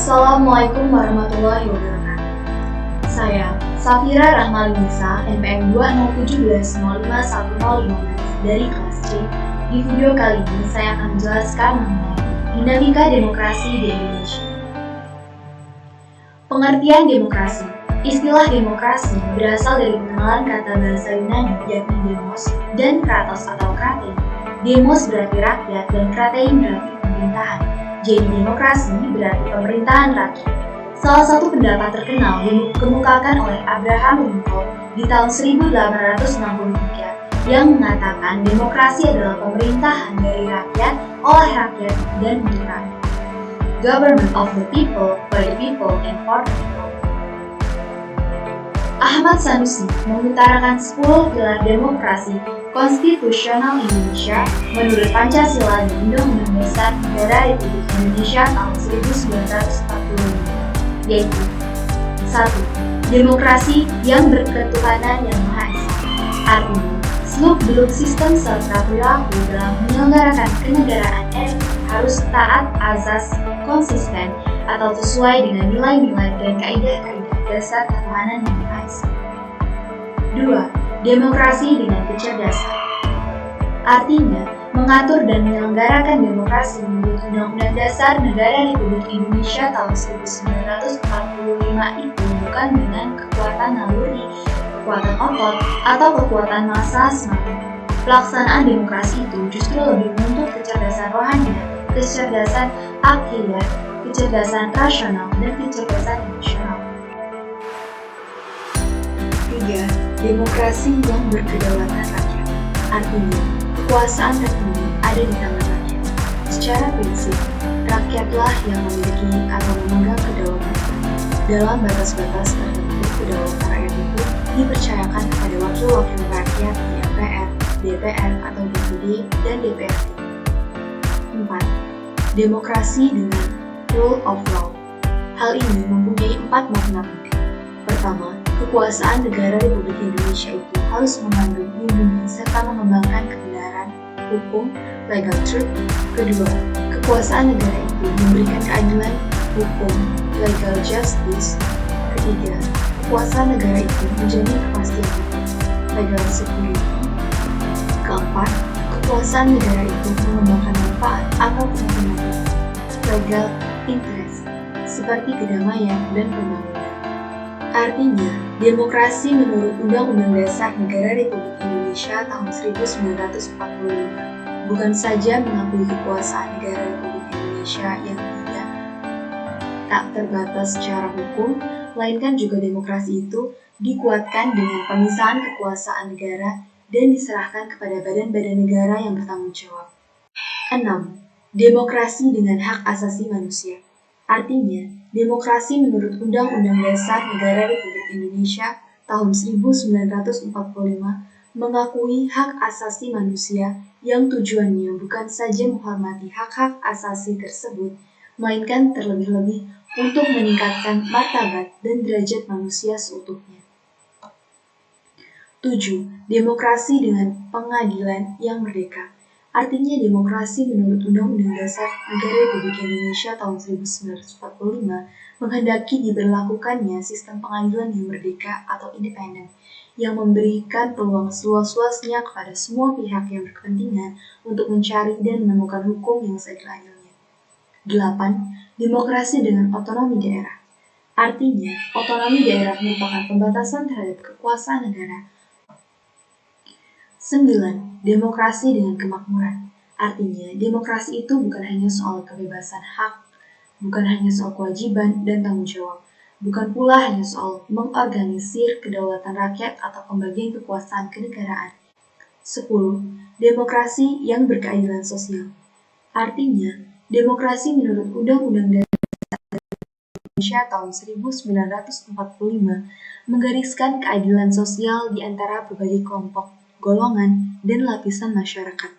Assalamualaikum warahmatullahi wabarakatuh. Saya Safira Rahmalinisa, NPM 2017051015 dari kelas C. Di video kali ini saya akan menjelaskan mengenai dinamika demokrasi di Indonesia. Pengertian demokrasi. Istilah demokrasi berasal dari pengenalan kata bahasa Yunani yakni demos dan kratos atau kratein. Demos berarti rakyat dan kratein berarti pemerintahan. Jadi demokrasi berarti pemerintahan rakyat. Salah satu pendapat terkenal yang dikemukakan oleh Abraham Lincoln di tahun 1863 yang mengatakan demokrasi adalah pemerintahan dari rakyat, oleh rakyat, dan untuk rakyat. Government of the people, by the people, and for the people. Ahmad Sanusi mengutarakan 10 pilar demokrasi konstitusional Indonesia menurut Pancasila dan Undang-Undang Dasar Negara Republik Indonesia tahun 1945, yaitu 1. Demokrasi yang berketuhanan yang Maha Esa. Artinya, seluk-beluk sistem serta perilaku dalam menyelenggarakan kenegaraan harus taat azas, konsisten, atau sesuai dengan nilai-nilai dan kaidah-kaidah dasar ketuhanan yang Maha Esa. 2. Demokrasi dengan kecerdasan. Artinya, mengatur dan menyelenggarakan demokrasi menurut Undang-Undang Dasar Negara Republik Indonesia tahun 1945 itu bukan dengan kekuatan naluri, kekuatan otot, atau kekuatan massa semata. Pelaksanaan demokrasi itu justru lebih menuntut kecerdasan rohani, kecerdasan akidah, kecerdasan rasional, dan kecerdasan emosional. 3. Demokrasi yang berkedaulatan rakyat. Artinya, kekuasaan tertinggi ada di tangan rakyat. Secara prinsip, rakyatlah yang memiliki atau memegang kedaulatan. Dalam batas-batas tertentu, kedaulatan rakyat itu dipercayakan kepada wakil-wakil rakyat di MPR, DPR atau DPD, dan DPRD. 4. Demokrasi dengan rule of law. Hal ini mempunyai 4 makna penting. Pertama, kekuasaan negara Republik Indonesia itu harus mengandung, melindungi, serta mengembangkan kebenaran, hukum, legal truth. Kedua, kekuasaan negara itu memberikan keadilan, hukum, legal justice. Ketiga, kekuasaan negara itu menjamin kepastian hukum, legal security. Keempat, kekuasaan negara itu mengembangkan manfaat atau kepentingan, legal interest, seperti kedamaian dan pembangunan. Artinya, demokrasi menurut Undang-Undang Dasar Negara Republik Indonesia tahun 1945 bukan saja mengakui kekuasaan negara Republik Indonesia yang tak terbatas secara hukum, melainkan juga demokrasi itu dikuatkan dengan pemisahan kekuasaan negara dan diserahkan kepada badan-badan negara yang bertanggung jawab. 6. Demokrasi dengan hak asasi manusia. Artinya, demokrasi menurut Undang-Undang Dasar Negara Republik Indonesia tahun 1945 mengakui hak asasi manusia yang tujuannya bukan saja menghormati hak-hak asasi tersebut, melainkan terlebih-lebih untuk meningkatkan martabat dan derajat manusia seutuhnya. 7. Demokrasi dengan pengadilan yang merdeka. Artinya demokrasi menurut Undang-Undang Dasar Negara Republik Indonesia tahun 1945 menghendaki diberlakukannya sistem pengadilan yang merdeka atau independen yang memberikan peluang seluas-luasnya kepada semua pihak yang berkepentingan untuk mencari dan menemukan hukum yang seadil-adilnya. 8. Demokrasi dengan otonomi daerah. Artinya, otonomi daerah merupakan pembatasan terhadap kekuasaan negara. 9. Demokrasi dengan kemakmuran. Artinya, demokrasi itu bukan hanya soal kebebasan hak, bukan hanya soal kewajiban dan tanggung jawab, bukan pula hanya soal mengorganisir kedaulatan rakyat atau pembagian kekuasaan kenegaraan. 10. Demokrasi yang berkeadilan sosial. Artinya, demokrasi menurut Undang-Undang Dasar Indonesia tahun 1945 menggariskan keadilan sosial di antara berbagai kelompok, golongan, dan lapisan masyarakat.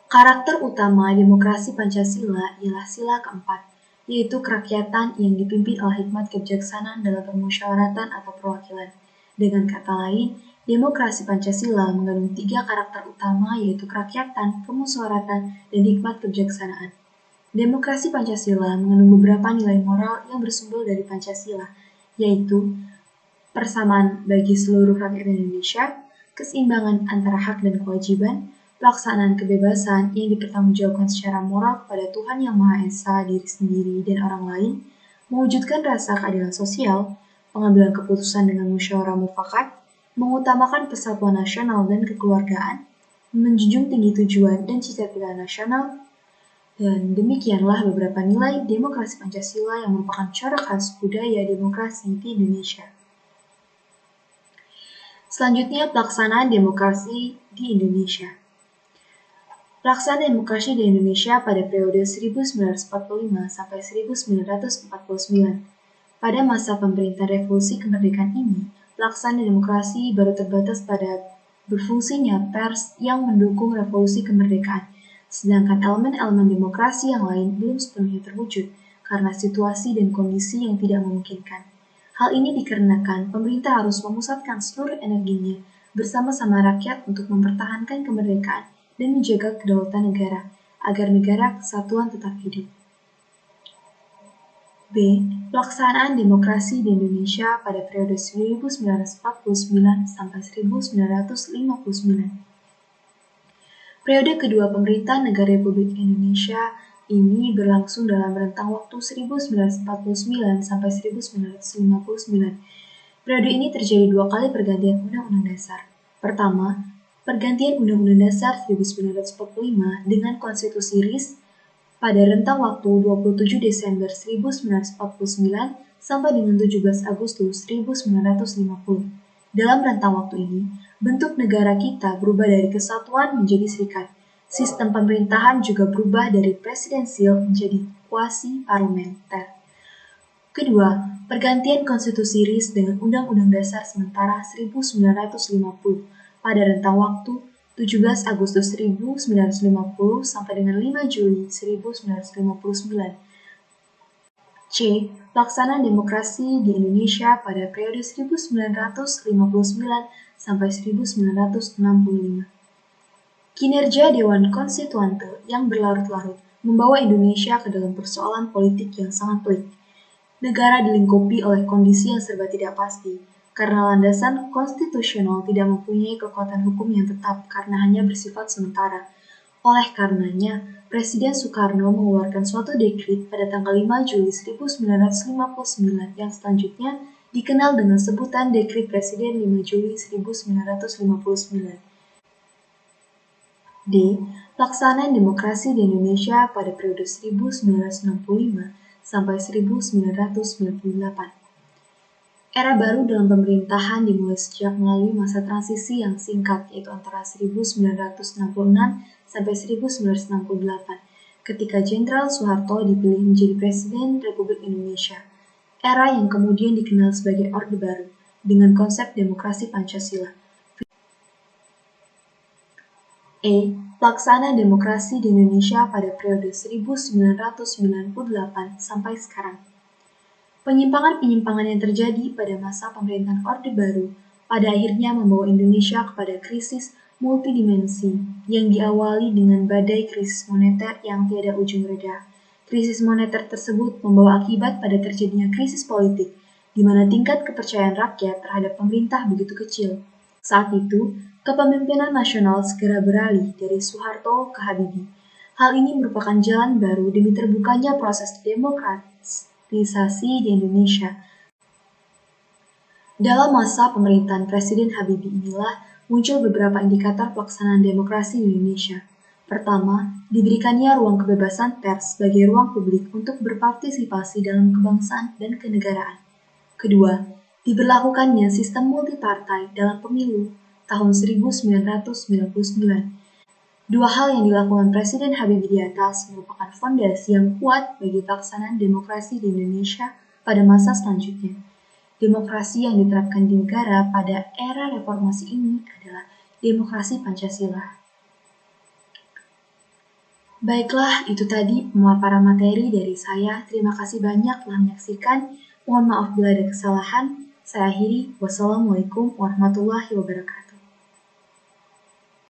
Karakter utama demokrasi Pancasila ialah sila keempat, yaitu kerakyatan yang dipimpin oleh hikmat kebijaksanaan dalam permusyawaratan atau perwakilan. Dengan kata lain, demokrasi Pancasila mengandung 3 karakter utama yaitu kerakyatan, permusyawaratan, dan hikmat kebijaksanaan. Demokrasi Pancasila mengandung beberapa nilai moral yang bersumber dari Pancasila, yaitu persamaan bagi seluruh rakyat Indonesia, keseimbangan antara hak dan kewajiban, pelaksanaan kebebasan yang dipertanggungjawabkan secara moral kepada Tuhan Yang Maha Esa, diri sendiri, dan orang lain, mewujudkan rasa keadilan sosial, pengambilan keputusan dengan musyawarah mufakat, mengutamakan persatuan nasional dan kekeluargaan, menjunjung tinggi tujuan dan cita-cita nasional, dan demikianlah beberapa nilai demokrasi Pancasila yang merupakan corak khas budaya demokrasi di Indonesia. Selanjutnya, pelaksanaan demokrasi di Indonesia. Pelaksanaan demokrasi di Indonesia pada periode 1945 sampai 1949. Pada masa pemerintahan revolusi kemerdekaan ini, pelaksanaan demokrasi baru terbatas pada berfungsinya pers yang mendukung revolusi kemerdekaan, sedangkan elemen-elemen demokrasi yang lain belum sepenuhnya terwujud karena situasi dan kondisi yang tidak memungkinkan. Hal ini dikarenakan pemerintah harus memusatkan seluruh energinya bersama-sama rakyat untuk mempertahankan kemerdekaan dan menjaga kedaulatan negara, agar negara kesatuan tetap hidup. B. Pelaksanaan demokrasi di Indonesia pada periode 1949 sampai 1959. Periode kedua pemerintahan Negara Republik Indonesia ini berlangsung dalam rentang waktu 1949 sampai 1959. Periode ini terjadi 2 kali pergantian Undang-Undang Dasar. Pertama, pergantian Undang-Undang Dasar 1945 dengan Konstitusi RIS pada rentang waktu 27 Desember 1949 sampai dengan 17 Agustus 1950. Dalam rentang waktu ini, bentuk negara kita berubah dari kesatuan menjadi serikat. Sistem pemerintahan juga berubah dari presidensial menjadi kuasi-parlementer. Kedua, pergantian Konstitusi RIS dengan Undang-Undang Dasar Sementara 1950 pada rentang waktu 17 Agustus 1950 sampai dengan 5 Juli 1959. C. Pelaksanaan demokrasi di Indonesia pada periode 1959 sampai 1965. Kinerja Dewan Konstituante yang berlarut-larut membawa Indonesia ke dalam persoalan politik yang sangat pelik. Negara dilingkupi oleh kondisi yang serba tidak pasti, karena landasan konstitusional tidak mempunyai kekuatan hukum yang tetap karena hanya bersifat sementara. Oleh karenanya, Presiden Soekarno mengeluarkan suatu dekrit pada tanggal 5 Juli 1959 yang selanjutnya dikenal dengan sebutan Dekrit Presiden 5 Juli 1959. D. Pelaksanaan demokrasi di Indonesia pada periode 1965 sampai 1998. Era baru dalam pemerintahan dimulai sejak melalui masa transisi yang singkat, yaitu antara 1966 sampai 1968, ketika Jenderal Soeharto dipilih menjadi Presiden Republik Indonesia. Era yang kemudian dikenal sebagai Orde Baru, dengan konsep demokrasi Pancasila. E. Pelaksanaan demokrasi di Indonesia pada periode 1998 sampai sekarang. Penyimpangan-penyimpangan yang terjadi pada masa pemerintahan Orde Baru pada akhirnya membawa Indonesia kepada krisis multidimensi yang diawali dengan badai krisis moneter yang tiada ujung reda. Krisis moneter tersebut membawa akibat pada terjadinya krisis politik, di mana tingkat kepercayaan rakyat terhadap pemerintah begitu kecil. Saat itu, kepemimpinan nasional segera beralih dari Soeharto ke Habibie. Hal ini merupakan jalan baru demi terbukanya proses demokratisasi di Indonesia. Dalam masa pemerintahan Presiden Habibie inilah muncul beberapa indikator pelaksanaan demokrasi di Indonesia. Pertama, diberikannya ruang kebebasan pers sebagai ruang publik untuk berpartisipasi dalam kebangsaan dan kenegaraan. Kedua, diberlakukannya sistem multipartai dalam pemilu tahun 1999. Dua hal yang dilakukan Presiden Habibie di atas merupakan fondasi yang kuat bagi pelaksanaan demokrasi di Indonesia pada masa selanjutnya. Demokrasi yang diterapkan di negara pada era reformasi ini adalah demokrasi Pancasila. Baiklah, itu tadi pemaparan materi dari saya. Terima kasih banyak telah menyaksikan. Mohon maaf bila ada kesalahan. Saya akhiri. Wassalamualaikum warahmatullahi wabarakatuh.